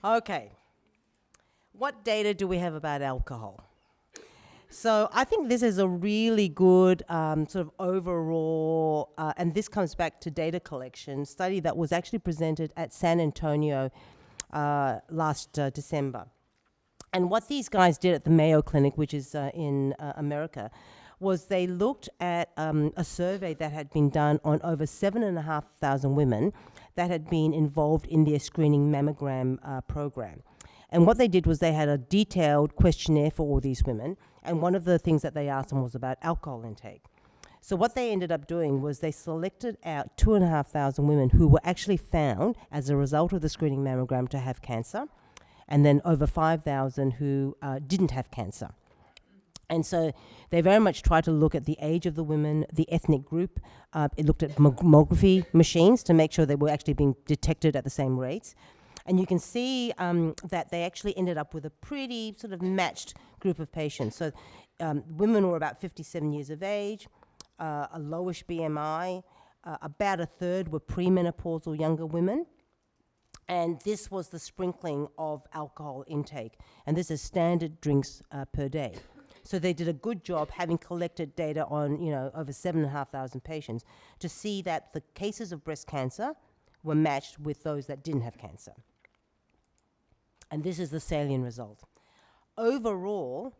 Okay. What data do we have about alcohol? So I think this is a really good sort of overall, and this comes back to data collection study that was actually presented at San Antonio last December. And what these guys did at the Mayo Clinic, which is in America, was they looked at a survey that had been done on over 7,500 women that had been involved in their screening mammogram program. And what they did was they had a detailed questionnaire for all these women, and one of the things that they asked them was about alcohol intake. So what they ended up doing was they selected out 2,500 women who were actually found as a result of the screening mammogram to have cancer, and then over 5,000 who didn't have cancer. And so they very much tried to look at the age of the women, the ethnic group. It looked at mammography machines to make sure they were actually being detected at the same rates. And you can see that they actually ended up with a pretty sort of matched group of patients. So women were about 57 years of age, a lowish BMI, about a third were premenopausal younger women. And this was the sprinkling of alcohol intake. And this is standard drinks per day. So they did a good job having collected data on, over 7,500 patients to see that the cases of breast cancer were matched with those that didn't have cancer. And this is the salient result. Overall,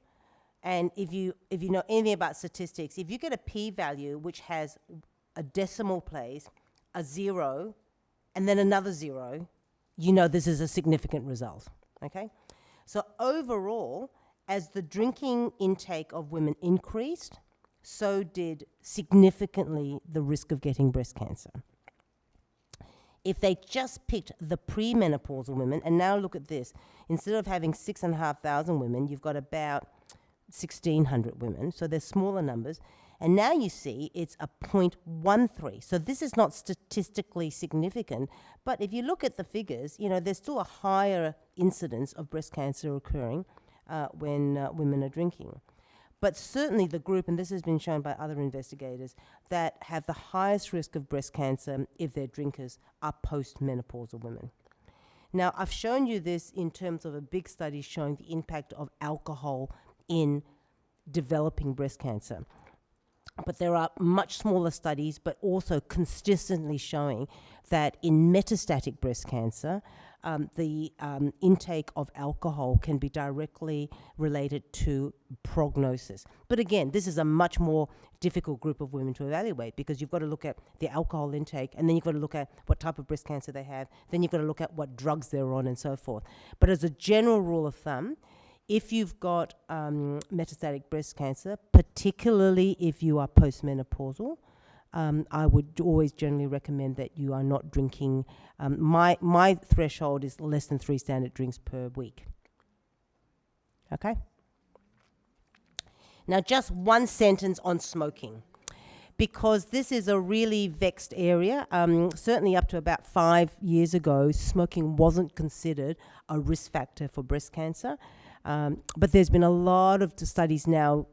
and if you know anything about statistics, if you get a p-value which has a decimal place, a 0, and then another 0, you know this is a significant result, okay? So overall, as the drinking intake of women increased, so did significantly the risk of getting breast cancer. If they just picked the premenopausal women, and now look at this, instead of having 6,500 women, you've got about 1,600 women, so they're smaller numbers, and now you see it's a 0.13. So this is not statistically significant, but if you look at the figures, there's still a higher incidence of breast cancer occurring when women are drinking. But certainly the group, and this has been shown by other investigators, that have the highest risk of breast cancer if they're drinkers are postmenopausal women. Now, I've shown you this in terms of a big study showing the impact of alcohol in developing breast cancer. But there are much smaller studies, but also consistently showing that in metastatic breast cancer, the intake of alcohol can be directly related to prognosis. But again, this is a much more difficult group of women to evaluate because you've got to look at the alcohol intake, and then you've got to look at what type of breast cancer they have, then you've got to look at what drugs they're on and so forth. But as a general rule of thumb, if you've got metastatic breast cancer, particularly if you are postmenopausal, I would always generally recommend that you are not drinking. My threshold is less than 3 standard drinks per week. Okay? Now, just one sentence on smoking, because this is a really vexed area. Certainly up to about 5 years ago, smoking wasn't considered a risk factor for breast cancer. But there's been a lot of studies now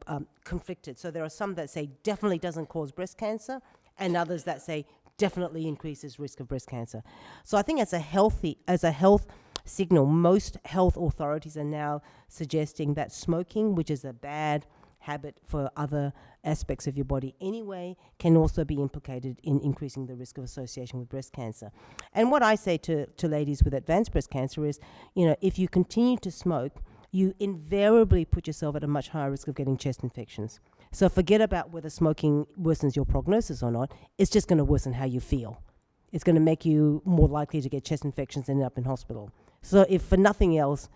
conflicted. So there are some that say definitely doesn't cause breast cancer, and others that say definitely increases risk of breast cancer. So I think as a health signal, most health authorities are now suggesting that smoking, which is a bad habit for other aspects of your body anyway, can also be implicated in increasing the risk of association with breast cancer. And what I say to ladies with advanced breast cancer is, if you continue to smoke, you invariably put yourself at a much higher risk of getting chest infections. So forget about whether smoking worsens your prognosis or not. It's just going to worsen how you feel. It's going to make you more likely to get chest infections and end up in hospital. So if for nothing else,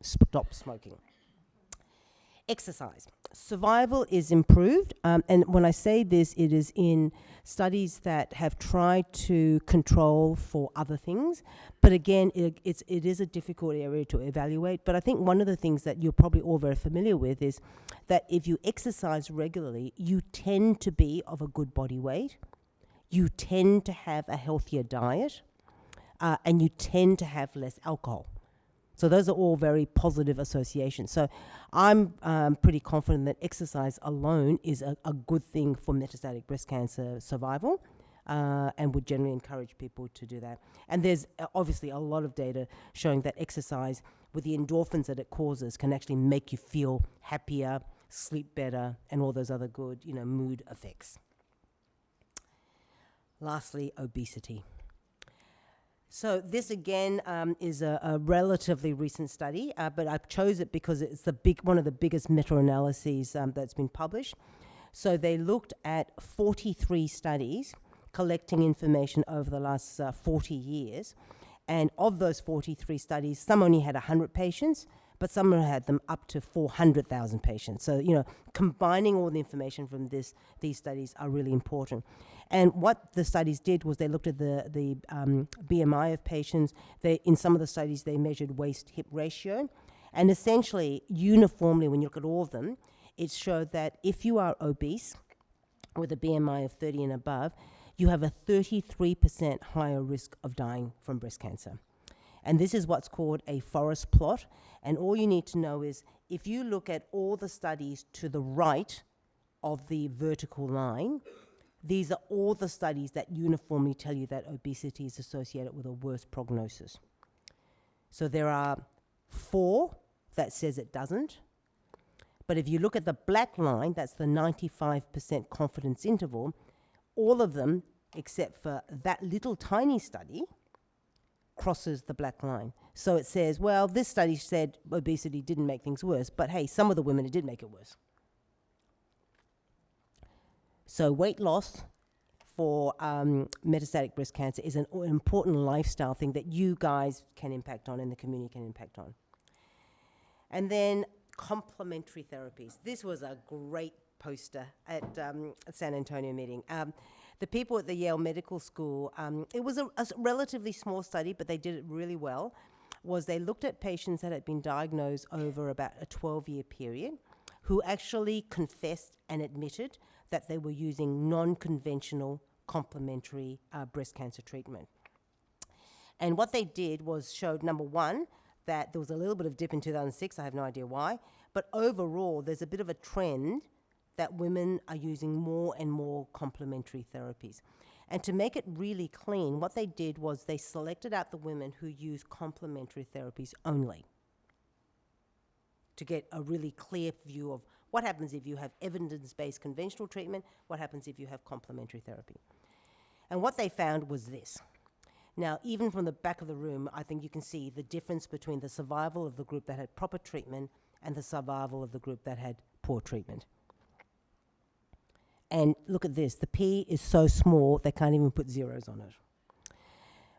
stop smoking. Exercise. Survival is improved, and when I say this, it is in studies that have tried to control for other things. But again, it is a difficult area to evaluate. But I think one of the things that you're probably all very familiar with is that if you exercise regularly, you tend to be of a good body weight, you tend to have a healthier diet, and you tend to have less alcohol. So those are all very positive associations. So I'm pretty confident that exercise alone is a good thing for metastatic breast cancer survival. and would generally encourage people to do that. And there's obviously a lot of data showing that exercise, with the endorphins that it causes, can actually make you feel happier, sleep better, and all those other good, mood effects. Lastly, obesity. So this again is a relatively recent study, but I chose it because it's one of the biggest meta-analyses that's been published. So they looked at 43 studies collecting information over the last 40 years. And of those 43 studies, some only had 100 patients, but some had them up to 400,000 patients. So, combining all the information from these studies are really important. And what the studies did was they looked at the BMI of patients. In some of the studies, they measured waist-hip ratio. And essentially, uniformly, when you look at all of them, it showed that if you are obese with a BMI of 30 and above, you have a 33% higher risk of dying from breast cancer. And this is what's called a forest plot. And all you need to know is if you look at all the studies to the right of the vertical line, these are all the studies that uniformly tell you that obesity is associated with a worse prognosis. So there are 4 that says it doesn't. But if you look at the black line, that's the 95% confidence interval, all of them, except for that little tiny study, crosses the black line. So it says, well, this study said obesity didn't make things worse, but hey, some of the women, it did make it worse. So weight loss for metastatic breast cancer is an important lifestyle thing that you guys can impact on and the community can impact on. And then complementary therapies. This was a great poster at San Antonio meeting. The people at the Yale Medical School, it was a relatively small study, but they did it really well, was they looked at patients that had been diagnosed over about a 12-year period who actually confessed and admitted that they were using non-conventional complementary breast cancer treatment. And what they did was showed, number one, that there was a little bit of dip in 2006, I have no idea why, but overall there's a bit of a trend that women are using more and more complementary therapies. And to make it really clean, what they did was they selected out the women who use complementary therapies only to get a really clear view of what happens if you have evidence-based conventional treatment, what happens if you have complementary therapy. And what they found was this. Now, even from the back of the room, I think you can see the difference between the survival of the group that had proper treatment and the survival of the group that had poor treatment. And look at this, the P is so small, they can't even put zeros on it.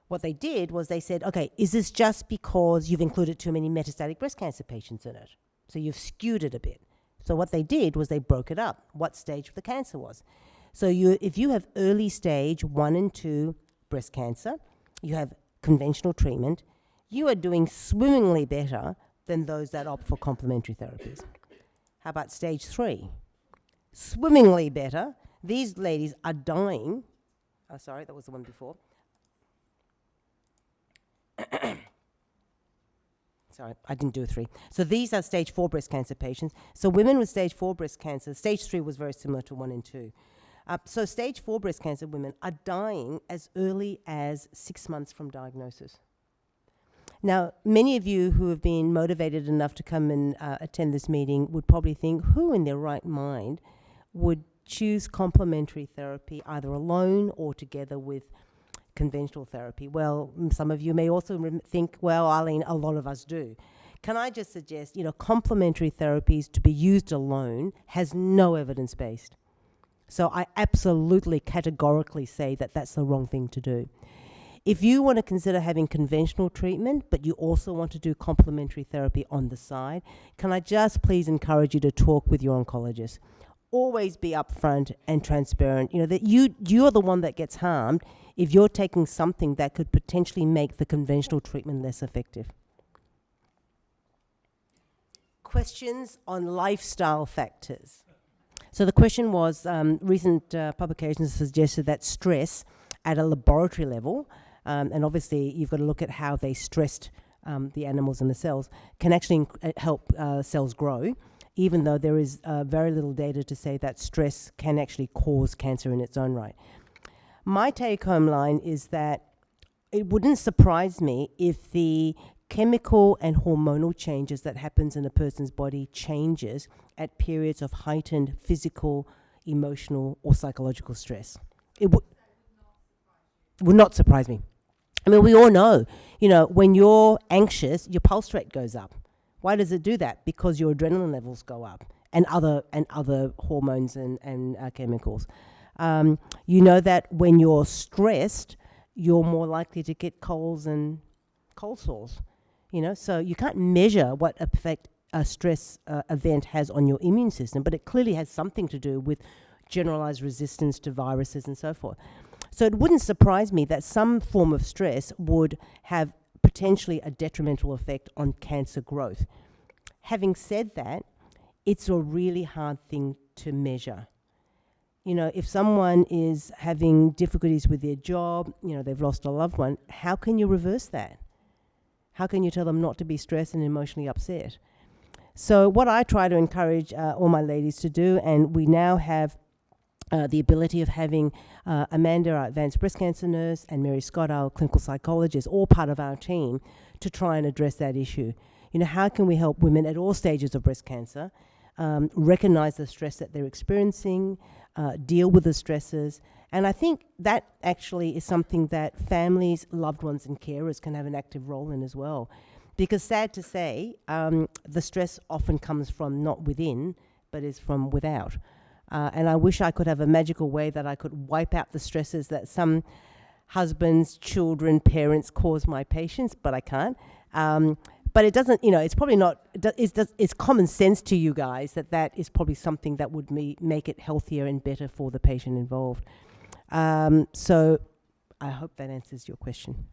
What they did was they said, okay, is this just because you've included too many metastatic breast cancer patients in it? So you've skewed it a bit. So what they did was they broke it up, what stage the cancer was. So if you have early stage 1 and 2 breast cancer, you have conventional treatment, you are doing swimmingly better than those that opt for complementary therapies. How about stage 3? Swimmingly better. These ladies are dying. Oh, sorry, that was the one before. Sorry, I didn't do a 3. So these are stage 4 breast cancer patients. So women with stage 4 breast cancer, stage 3 was very similar to 1 and 2. So stage 4 breast cancer women are dying as early as 6 months from diagnosis. Now, many of you who have been motivated enough to come and attend this meeting would probably think, who in their right mind would choose complementary therapy either alone or together with conventional therapy? Well, some of you may also think, well, Arlene, a lot of us do. Can I just suggest, complementary therapies to be used alone has no evidence-based. So I absolutely categorically say that that's the wrong thing to do. If you want to consider having conventional treatment, but you also want to do complementary therapy on the side, can I just please encourage you to talk with your oncologist? Always be upfront and transparent. That you're the one that gets harmed if you're taking something that could potentially make the conventional treatment less effective. Questions on lifestyle factors. So the question was, recent publications suggested that stress at a laboratory level, and obviously you've got to look at how they stressed the animals and the cells, can actually help cells grow, even though there is very little data to say that stress can actually cause cancer in its own right. My take-home line is that it wouldn't surprise me if the chemical and hormonal changes that happens in a person's body changes at periods of heightened physical, emotional, or psychological stress. It would not surprise me. I mean, we all know, when you're anxious, your pulse rate goes up. Why does it do that? Because your adrenaline levels go up, and other hormones and chemicals. You know that when you're stressed, you're more likely to get colds and cold sores. So you can't measure what effect a stress event has on your immune system, but it clearly has something to do with generalized resistance to viruses and so forth. So it wouldn't surprise me that some form of stress would have potentially a detrimental effect on cancer growth. Having said that, it's a really hard thing to measure. If someone is having difficulties with their job, they've lost a loved one, how can you reverse that? How can you tell them not to be stressed and emotionally upset? So what I try to encourage all my ladies to do, and we now have the ability of having Amanda, our advanced breast cancer nurse, and Mary Scott, our clinical psychologist, all part of our team to try and address that issue. How can we help women at all stages of breast cancer recognize the stress that they're experiencing, deal with the stresses? And I think that actually is something that families, loved ones, and carers can have an active role in as well. Because sad to say, the stress often comes from not within, but is from without. And I wish I could have a magical way that I could wipe out the stresses that some husbands, children, parents cause my patients, but I can't. But it doesn't, it's probably not, it's common sense to you guys that is probably something that would make it healthier and better for the patient involved. So I hope that answers your question.